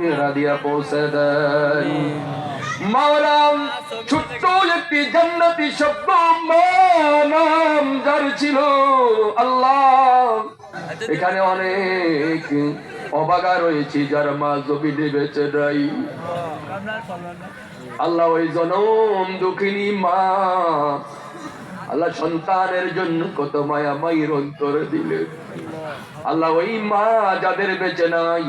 রুহেরা দিয়া পৌঁছে দেন। মাওলা ছোট্ট একটি জান্নাতি শব্দ নাম যার ছিল আল্লাহ, এখানে অনেক অবাগা রয়েছে যার মা জমিনে বেঁচে নাই। আল্লাহ ওই জনম দুঃখিনী মা আল্লাহ সন্তানের জন্য কত মায়া মায়ের অন্তর দিলেন। আল্লাহ ওই মা যাদের বেঁচে নাই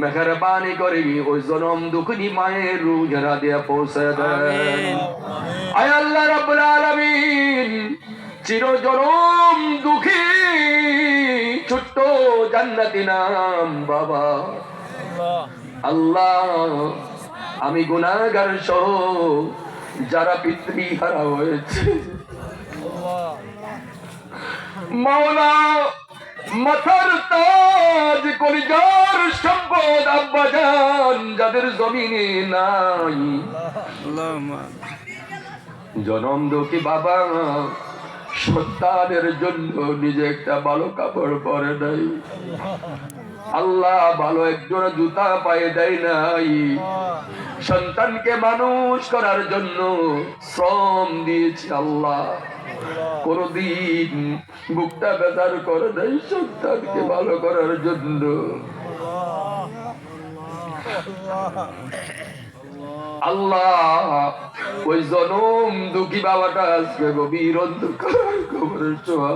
মেহেরবানি করে ওই জনম দুঃখিনী মায়ের রুহেরা দিয়া পৌঁছে দেন। আয় আল্লাহ রাব্বুল আলামিন চির জনম দুঃখী ছোট্ট জান্নাতি নাম বাবা আল্লাহ, আমি গুনাহগার সহ যারা পিতৃহারা হয়েছে মাওলা মাথার তাজ কলিজার সম্পদ আব্বাজান যাদের জমিনে নাই, জনম দুঃখী বাবা সন্তানের জন্য নিজে একটা ভালো কাপড় পরে নাই, আল্লাহ ভালো একজোড়া জুতা পায়ে দেয় নাই, সন্তানকে মানুষ করার জন্য শ্রম দিয়েছি আল্লাহ, কোনদিন বুকটা বেজার করে দেয় সন্তানকে ভালো করার জন্য। আল্লাহ ওই জনম দুঃখী বাবাটা আজকে গভীর অন্ধকার কবরের ছোঁয়া।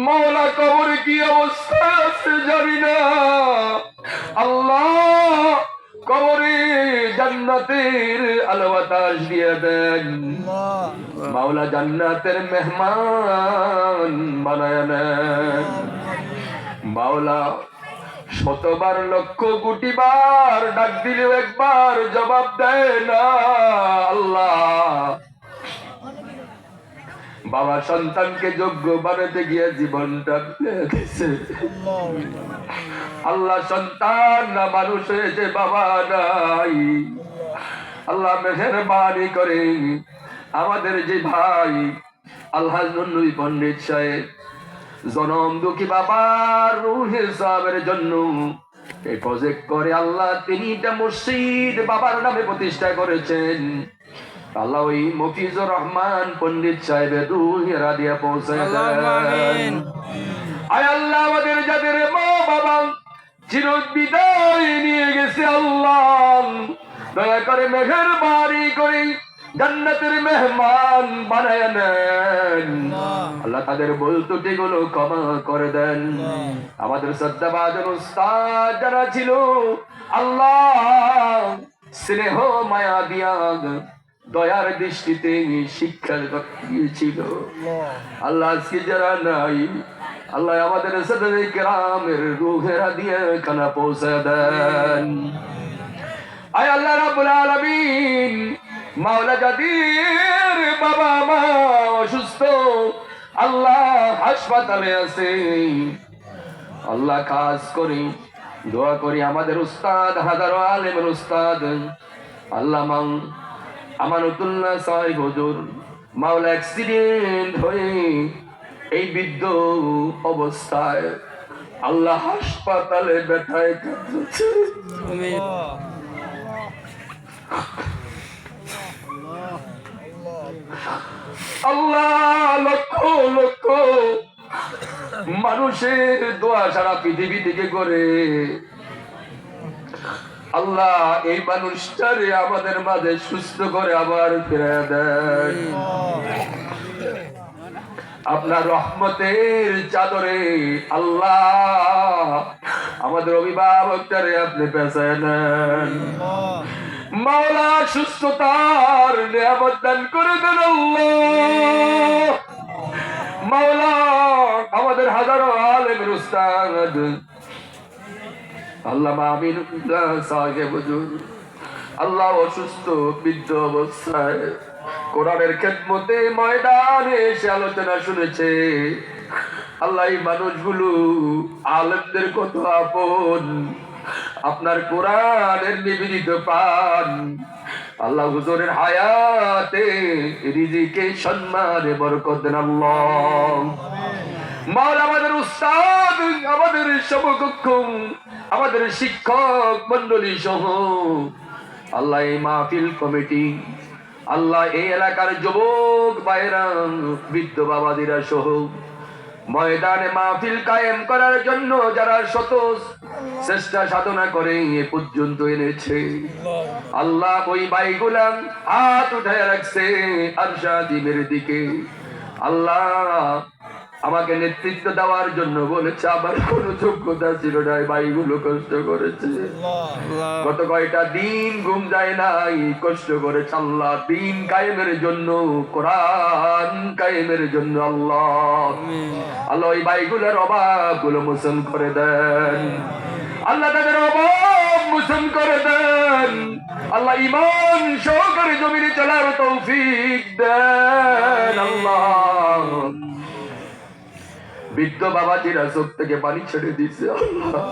মাওলা কবরে কি অবস্থা আছে জানি না, আল্লাহ কবরে জান্নাতের আলো বাতাস দিয়ে দেন, মাওলা জান্নাতের মেহমান বানায় নেন। মাওলা শতবার লক্ষ কোটি বার ডাক দিলেও একবার জবাব দেয় না। আল্লাহ বাবা সন্তানকে যোগ্য বানাতে গিয়ে জীবনটা দিয়েছে, আল্লাহ সন্তান না মানুষ হয়েছে বাবা নাই। আল্লাহ মেহেরবানি করে আমাদের যে ভাই আলহাজ নূর পণ্ডিত সাহেব জনম দুঃখী বাবার রুহের সওয়াবের জন্য এই প্রজেক্ট করে আল্লাহ তিনটা মসজিদ বাবার নামে প্রতিষ্ঠা করেছেন, আল্লাহ ওই মফিজুর রহমান পণ্ডিত সাহেবের রুহেরা দিয়া পৌঁছে দেন। আয় আল্লাহ আমাদের যাদের মা বাবা চির বিদায় নিয়ে গেছে আল্লাহ দয়া করে মেহেরবানি করে জান্নাতের মেহমান বানায় নেন, আল্লাহ তাদের ভুল ত্রুটি গুলো ক্ষমা করে দেন। আমাদের শ্রদ্ধাভাজন উস্তাদ যারা ছিল আল্লাহ স্নেহ মায়া দিয়া দয়ার দৃষ্টিতে শিক্ষা দিয়েছিল, আল্লাহ আজকে যারা নাই আল্লাহ আমাদের সাদাতে কেরামের রুহেরা দিয়ে খানা পৌঁছে দেন। আয় আল্লাহ রাব্বুল আলামিন মাওলা যাদের বাবা মা অসুস্থ আল্লাহ হাসপাতালে আছে আল্লাহ খাস করি দোয়া করি আমাদের উস্তাদ হাজারো আলেমের উস্তাদ আল্লামা আমানুতুল্লাহ সাহেব হুজুর মাওলা অ্যাক্সিডেন্ট হয়ে এই বৃদ্ধ অবস্থায় আল্লাহ হাসপাতালে ব্যথায় কাঁদছে, আল্লাহ লক্ষ লক্ষ মানুষের দোয়া সারা পৃথিবী থেকে করে আল্লাহ এই মানুষটারে আমাদের মাঝে সুস্থ করে আবার ফিরে দেন। আপনার রহমতের চাদরে আল্লাহ আমাদের অভিভাবকটারে আপনি পেছায় নেন, মাওলা সুস্থতার নিয়ামত দান করে দেন আল্লাহ। মাওলা আমাদের হাজারো আলেমের উস্তাদ আল্লামা আমিনুল্লাহ সাহেব হুজুর আল্লাহ অসুস্থ বৃদ্ধ অবস্থায় কোরআনের খেদমতে ময়দানে এসে আলোচনা শুনেছে, আল্লাহ এই মানুষগুলো আলেমদের কত আপন, আপনার কোরআনের নিবেদিত প্রাণ আল্লাহ হুজুরের হায়াতে রিজিকে সম্মানে বরকত দেন আল্লাহ। মাওলা আমাদের উস্তাদ আমাদের সমকক্ষ আমাদের শিক্ষক মন্ডলী সহ আল্লাহ এই মাহফিল কমিটি, আল্লাহ এই এলাকার যুবক ভাইরা, বৃদ্ধ বাবাদিরা সহ ময়দানে মাহফিল কায়েম করার জন্য যারা শত চেষ্টা সাধনা করে এ পর্যন্ত এনেছে, আল্লাহ ওই ভাইগুলা হাত উঠায় রাখছে আরশাদিমের দিকে। আল্লাহ আমাকে নেতৃত্ব দেওয়ার জন্য বলেছে, আমার কোনো যোগ্যতা ছিল না, ভাইগুলো কষ্ট করেছে, গত কয়টা দিন ঘুম যায় নাই, কষ্ট করেছে আল্লাহ দিন কায়েমের জন্য, কোরআন কায়েমের জন্য। আল্লাহ আল্লাহ ওই ভাইগুলোর অভাব গুলো মোচন করে দেন, আল্লাহ তাদের অভাব মোচন করে দেন, আল্লাহ ইমান সহকারে জমিনে চলার তৌফিক দেন। আল্লাহ বৃদ্ধ বাবাজিরা চোখ থেকে পানি ছেড়ে দিচ্ছে, আল্লাহ